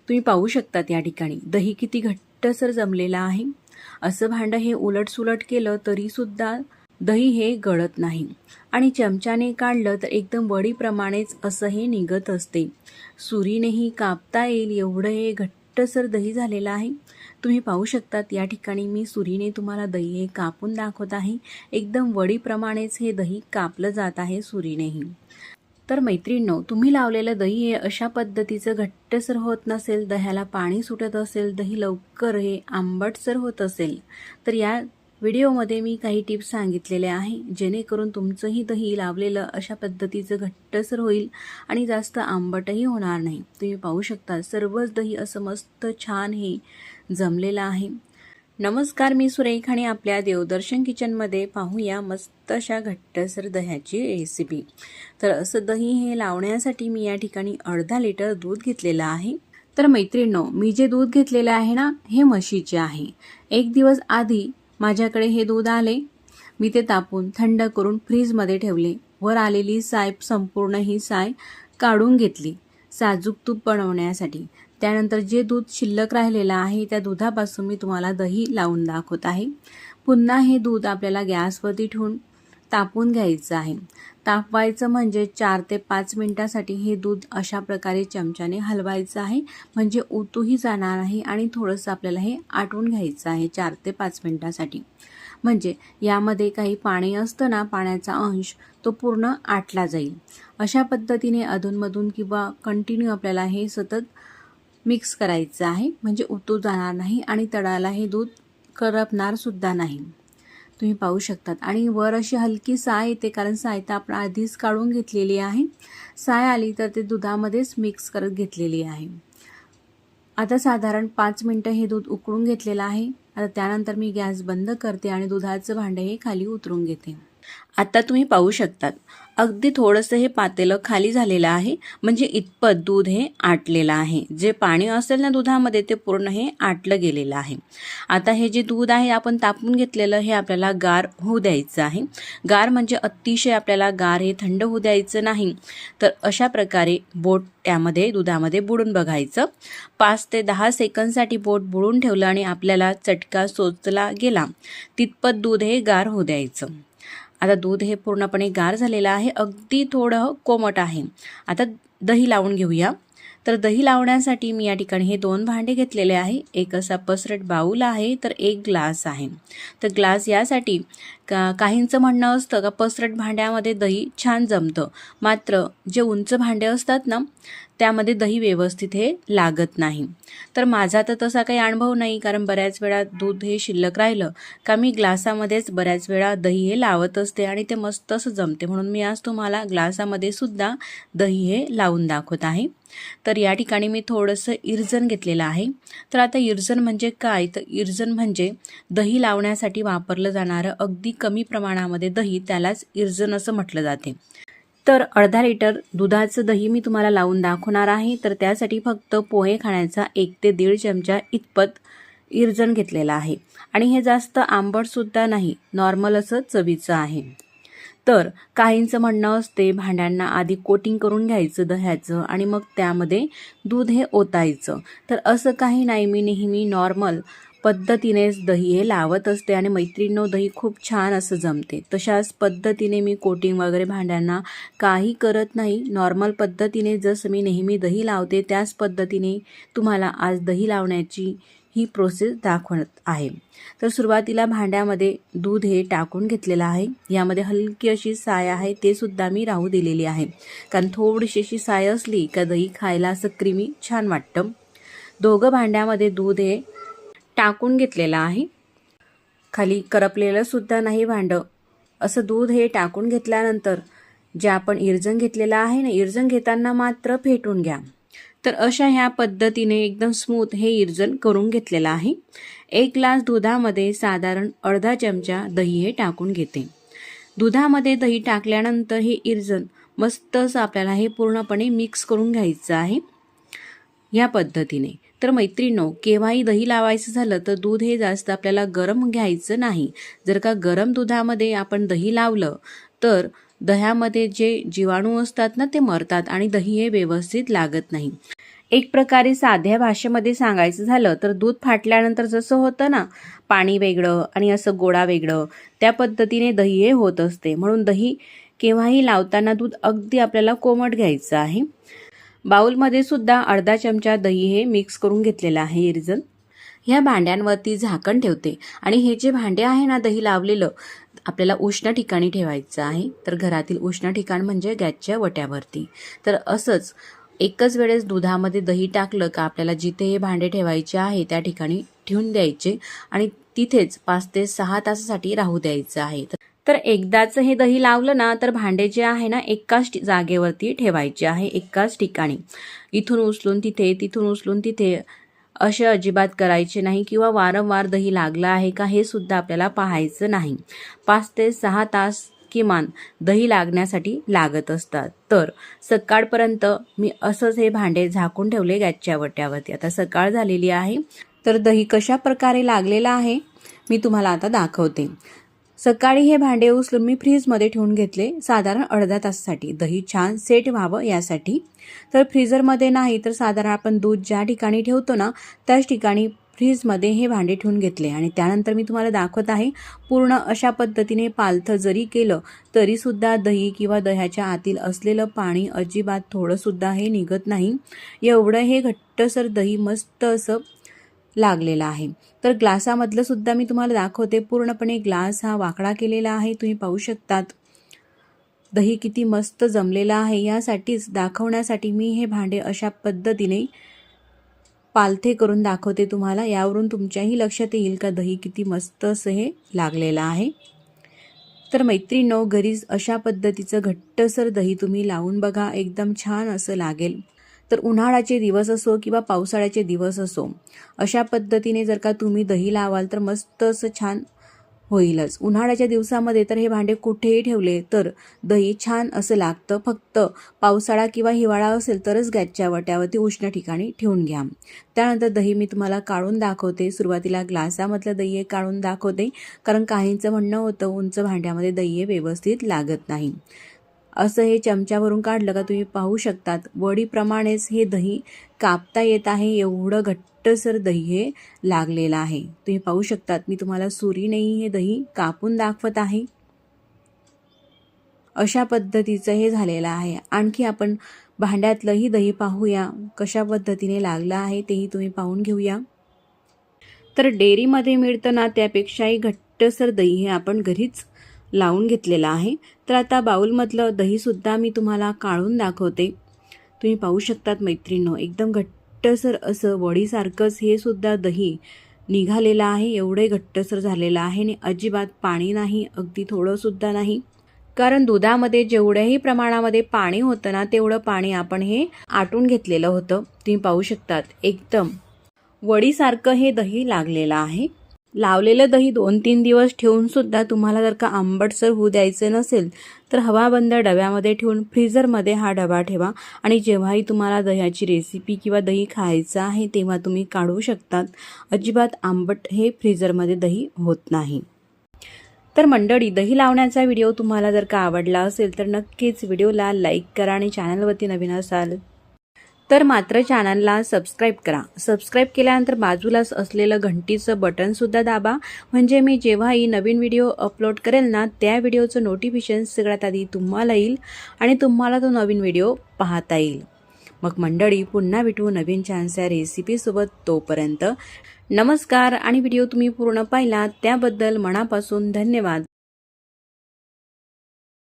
तुम्ही पाहू शकतात या ठिकाणी दही किती घट्टसर जमलेलं आहे। असं भांडं हे उलटसुलट केलं तरी सुद्धा दही हे गळत नाही आणि चमच्याने काढलं तर एकदम वडीप्रमाणेच असं हे निघत असते। सुरीनेही कापता येईल एवढं हे घट्टसर दही झालेलं आहे। तुम्ही पाहू शकतात या ठिकाणी मी सुरीने तुम्हाला दही हे कापून दाखवत आहे। एकदम वडीप्रमाणेच हे दही कापलं जात आहे सुरीनेही। तर मैत्रिणींनो, तुम्ही लावलेलं दही हे अशा पद्धतीचं घट्टसर होत नसेल, दह्याला पाणी सुटत असेल, दही लवकर हे आंबटसर होत असेल, तर या व्हिडिओमध्ये मी काही टिप्स सांगितलेले आहे जेणेकरून तुमचंही दही लावलेलं अशा पद्धतीचं घट्टसर होईल आणि जास्त आंबटही होणार नाही। तुम्ही पाहू शकता सर्वच दही असं मस्त छान हे जमलेलं आहे। नमस्कार, मी सुरेख आणि आपल्या देवदर्शन किचनमध्ये पाहूया मस्त अशा घट्टसर दह्याची रेसिपी। तर असं दही हे लावण्यासाठी मी या ठिकाणी अर्धा लिटर दूध घेतलेलं आहे। तर मैत्रिणींनो, मी जे दूध घेतलेलं आहे ना, हे म्हशीचे आहे। एक दिवस आधी माझ्याकडे हे दूध आले, मी ते तापून थंड करून फ्रीजमध्ये ठेवले। वर आलेली साय संपूर्ण ही साय काढून घेतली साजूक तूप बनवण्यासाठी। त्यानंतर जे दूध शिल्लक राहिलेलं आहे त्या दुधापासून मी तुम्हाला दही लावून दाखवत आहे। पुन्हा हे दूध आपल्याला गॅसवरती ठेवून तापून घ्यायचं आहे। तापवायचं म्हणजे 4 ते 5 मिनिटासाठी हे दूध अशा प्रकारे चमच्याने हलवायचं आहे, म्हणजे ओतूही जाणार आहे आणि थोडंसं आपल्याला हे आटवून घ्यायचं आहे 4 ते 5 मिनिटासाठी। म्हणजे यामध्ये काही पाणी असतं ना, पाण्याचा अंश तो पूर्ण आटला जाईल। अशा पद्धतीने अधूनमधून किंवा कंटिन्यू आपल्याला हे सतत मिक्स करायचं आहे, म्हणजे उतू जाणार नाही आणि तळाला हे दूध करपणार सुद्धा नाही। तुम्ही पाहू शकतात आणि वर अशी हलकी साय येते, कारण साय तर आपण आधीच काढून घेतलेली आहे। साय आली तर ते दुधामध्येच मिक्स करत घेतलेली आहे। आता साधारण 5 मिनिटं हे दूध उकळून घेतलेलं आहे। आता त्यानंतर मी गॅस बंद करते आणि दुधाचं भांडं हे खाली उतरून घेते। आता तुम्ही पाहू शकतात अगदी थोडंसं हे पातेलं खाली झालेलं आहे, म्हणजे इतपत दूध हे आटलेलं आहे। जे पाणी असेल ना दुधामध्ये ते पूर्ण हे आटलं गेलेलं आहे। आता हे जे दूध आहे आपण तापून घेतलेलं हे आपल्याला गार होऊ द्यायचं आहे। गार म्हणजे अतिशय आपल्याला गार हे थंड होऊ द्यायचं नाही। तर अशा प्रकारे बोट यामध्ये दुधामध्ये बुडून बघायचं। 5 ते 10 सेकंदसाठी बोट बुडून ठेवलं आणि आपल्याला चटका सोचला गेला तितपत दूध हे गार होऊ द्यायचं। आता दूध हे पूर्णपणे गार झालेलं आहे, अगदी थोडं कोमट आहे। आता दही लावून घेऊया। तर दही लावण्यासाठी मी या ठिकाणी हे 2 भांडे घेतलेले आहे। एक असा पसरट बाऊल आहे, तर एक ग्लास आहे। तर ग्लास यासाठी काहींचं म्हणणं असतं का पसरट भांड्यामध्ये दही छान जमतं, मात्र जे उंच भांडे असतात ना त्यामध्ये दही व्यवस्थित हे लागत नाही। तर माझा तर तसा काही अनुभव नाही, कारण बऱ्याच वेळा दूध हे शिल्लक राहिलं का मी ग्लासामध्येच बऱ्याच वेळा दही हे लावत असते आणि ते मस्त असं जमते, म्हणून मी आज तुम्हाला ग्लासामध्ये सुद्धा दही हे लावून दाखवत आहे। तर या ठिकाणी मी थोडंसं इरजण घेतलेलं आहे। तर आता इरजण म्हणजे काय, तर इरजण म्हणजे दही लावण्यासाठी वापरलं जाणारं अगदी कमी प्रमाणामध्ये दही, त्यालाच इरजण असं म्हटलं जाते। तर अर्धा लिटर दुधाचं दही मी तुम्हाला लावून दाखवणार आहे। तर त्यासाठी फक्त पोहे खाण्याचा 1 ते 1.5 चमचा इतपत इरजण घेतलेला आहे आणि हे जास्त आंबट सुद्धा नाही, नॉर्मल असं चवीचं आहे। तर काहींचं म्हणणं असते भांड्यांना आधी कोटिंग करून घ्यायचं दह्याचं आणि मग त्यामध्ये दूध हे ओतायचं। तर असं काही नाही, मी नेहमी नॉर्मल पद्धतीनेच दही हे लावत असते आणि मैत्रिणींनो दही खूप छान असं जमते। तशाच पद्धतीने मी कोटिंग वगैरे भांड्यांना काही करत नाही, नॉर्मल पद्धतीने जसं मी नेहमी दही लावते त्याच पद्धतीने तुम्हाला आज दही लावण्याची ही प्रोसेस दाखवत आहे। तर सुरुवातीला भांड्यामध्ये दूध हे टाकून घेतलेलं आहे। यामध्ये हलकी अशी साय आहे, ते सुद्धा मी राहू दिलेली आहे, कारण थोडीशी अशी साय असली का दही खायला असं क्रीमी छान वाटतं। दोघं भांड्यामध्ये दूध हे टाकून घेतलेलं आहे, खाली करपलेलं सुद्धा नाही भांडं। असं दूध हे टाकून घेतल्यानंतर जे आपण इरजण घेतलेलं आहे ना, इरजण घेताना मात्र फेटून घ्या। तर अशा ह्या पद्धतीने एकदम स्मूथ हे इरजण करून घेतलेलं आहे। 1 ग्लास दुधामध्ये साधारण अर्धा चमचा दही हे टाकून घेते। दुधामध्ये दही टाकल्यानंतर हे इरजण मस्त असं आपल्याला हे पूर्णपणे मिक्स करून घ्यायचं आहे या पद्धतीने। तर मैत्रिणींनो, केव्हाही दही लावायचं झालं तर दूध हे जास्त आपल्याला गरम घ्यायचं नाही। जर का गरम दुधामध्ये आपण दही लावलं तर दह्यामध्ये जे जीवाणू असतात ना ते मरतात आणि दही हे व्यवस्थित लागत नाही। एक प्रकारे साध्या भाषेमध्ये सांगायचं झालं तर दूध फाटल्यानंतर जसं होतं ना, पाणी वेगळं आणि असं गोडा वेगळं, त्या पद्धतीने दही हे होत असते. म्हणून दही केव्हाही लावताना दूध अगदी आपल्याला कोमट घ्यायचं आहे. बाउलमध्ये सुद्धा अर्धा चमचा दही हे मिक्स करून घेतलेलं आहे इरजल. ह्या भांड्यांवरती झाकण ठेवते आणि हे जे भांडे आहे ना दही लावलेलं, आपल्याला उष्ण ठिकाणी ठेवायचं आहे. तर घरातील उष्ण ठिकाण म्हणजे गॅसच्या वट्यावरती. तर असंच एकच वेळेस दुधामध्ये दही टाकलं का आपल्याला जिथे हे भांडे ठेवायचे आहे त्या ठिकाणी ठेवून द्यायचे आणि तिथेच 5 ते 6 तासासाठी राहू द्यायचं आहे. तर एकदाच हे दही लावलं ना तर भांडे जे आहे ना एकाच जागेवरती ठेवायचे आहे, एकाच ठिकाणी. इथून उचलून तिथे, तिथून उचलून तिथे असे अजिबात करायचे नाही किंवा वारंवार दही लागलं आहे का हे सुद्धा आपल्याला पाहायचं नाही. 5 ते 6 तास किमान दही लागण्यासाठी लागत असतात. तर सकाळपर्यंत मी असंच हे भांडे झाकून ठेवले गॅसच्या वट्यावरती. आता सकाळ झालेली आहे तर दही कशा प्रकारे लागलेलं आहे मी तुम्हाला आता दाखवते. सकाळी हे भांडे उचलून मी फ्रीजमध्ये ठेवून घेतले साधारण अर्धा तासासाठी, दही छान सेट व्हावं यासाठी. तर फ्रीजरमध्ये नाही तर साधारण आपण दूध ज्या ठिकाणी ठेवतो ना त्याच ठिकाणी फ्रीजमध्ये हे भांडे ठेवून घेतले आणि त्यानंतर मी तुम्हाला दाखवत आहे. पूर्ण अशा पद्धतीने पालथं जरी केलं तरीसुद्धा दही किंवा दह्याच्या आतील असलेलं पाणी अजिबात थोडंसुद्धा हे निघत नाही. एवढं हे घट्टसर दही मस्त असं लागलेला आहे. तर ग्लासामधलं सुद्धा मी तुम्हाला दाखवते. पूर्णपणे ग्लास हा वाकडा केलेला आहे, तुम्ही पाहू शकतात. दही किती मस्त जमलेलं आहे यासाठीच दाखवण्यासाठी मी हे भांडे अशा पद्धतीने पालथे करून दाखवते तुम्हाला. यावरून तुमच्याही लक्षात येईल का दही किती मस्त असं हे लागलेलं आहे. तर मैत्रिणींनो, घरीच अशा पद्धतीचं घट्टसर दही तुम्ही लावून बघा, एकदम छान असं लागेल. तर उन्हाळ्याचे दिवस असो किंवा पावसाळ्याचे दिवस असो, अशा पद्धतीने जर का तुम्ही दही लावाल तर मस्त असं छान होईलच. उन्हाळ्याच्या दिवसामध्ये तर हे भांडे कुठेही ठेवले तर दही छान असं लागतं. फक्त पावसाळा किंवा हिवाळा असेल तरच गॅसच्या वट्यावरती उष्ण ठिकाणी ठेवून घ्या. त्यानंतर दही मी तुम्हाला काढून दाखवते. सुरुवातीला ग्लासामधलं दही काढून दाखवते, कारण काहींचं म्हणणं होतं उंच भांड्यामध्ये दही व्यवस्थित लागत नाही. असं हे चमच्यावरून काढलं का तुम्ही पाहू शकतात वडीप्रमाणेच हे दही कापता येत आहे. एवढं घट्टसर दही हे लागलेलं आहे. तुम्ही पाहू शकतात मी तुम्हाला सुरीनेही हे दही कापून दाखवत आहे. अशा पद्धतीचं हे झालेलं आहे. आणखी आपण भांड्यातलंही दही पाहूया कशा पद्धतीने लागलं आहे तेही तुम्ही पाहून घेऊया. तर डेअरीमध्ये मिळतं ना त्यापेक्षाही घट्टसर दही हे आपण घरीच लावून घेतलेलं आहे. तर आता बाउलमधलं दहीसुद्धा मी तुम्हाला काढून दाखवते. तुम्ही पाहू शकतात मैत्रिणींनो, एकदम घट्टसर असं वडीसारखंच हे सुद्धा दही निघालेलं आहे. एवढे घट्टसर झालेलं आहे आणि अजिबात पाणी नाही, अगदी थोडंसुद्धा नाही. कारण दुधामध्ये जेवढ्याही प्रमाणामध्ये पाणी होतं ना तेवढं पाणी आपण हे आटून घेतलेलं होतं. तुम्ही पाहू शकतात एकदम वडीसारखं हे दही लागलेलं आहे. लावलेलं दही 2-3 दिवस ठेवून सुद्धा तुम्हाला जर का आंबटसर होऊ द्यायचं नसेल तर हवाबंद डब्यामध्ये ठेवून फ्रीजरमध्ये हा डबा ठेवा आणि जेव्हाही तुम्हाला दह्याची रेसिपी किंवा दही खायचं आहे तेव्हा तुम्ही काढू शकतात. अजिबात आंबट हे फ्रीजरमध्ये दही होत नाही. तर मंडळी, दही लावण्याचा व्हिडिओ तुम्हाला जर का आवडला असेल तर नक्कीच व्हिडिओला लाईक करा आणि चॅनलवरती नवीन असाल तर मात्र चॅनलला सबस्क्राईब करा. सबस्क्राईब केल्यानंतर बाजूलाच असलेलं घंटीचं बटनसुद्धा दाबा, म्हणजे मी जेव्हाही नवीन व्हिडिओ अपलोड करेल ना त्या व्हिडिओचं नोटिफिकेशन सगळ्यात आधी तुम्हाला येईल आणि तुम्हाला तो नवीन व्हिडिओ पाहता येईल. मग मंडळी, पुन्हा भेटू नवीन छानशा रेसिपीसोबत. तोपर्यंत नमस्कार. आणि व्हिडिओ तुम्ही पूर्ण पाहिला त्याबद्दल मनापासून धन्यवाद.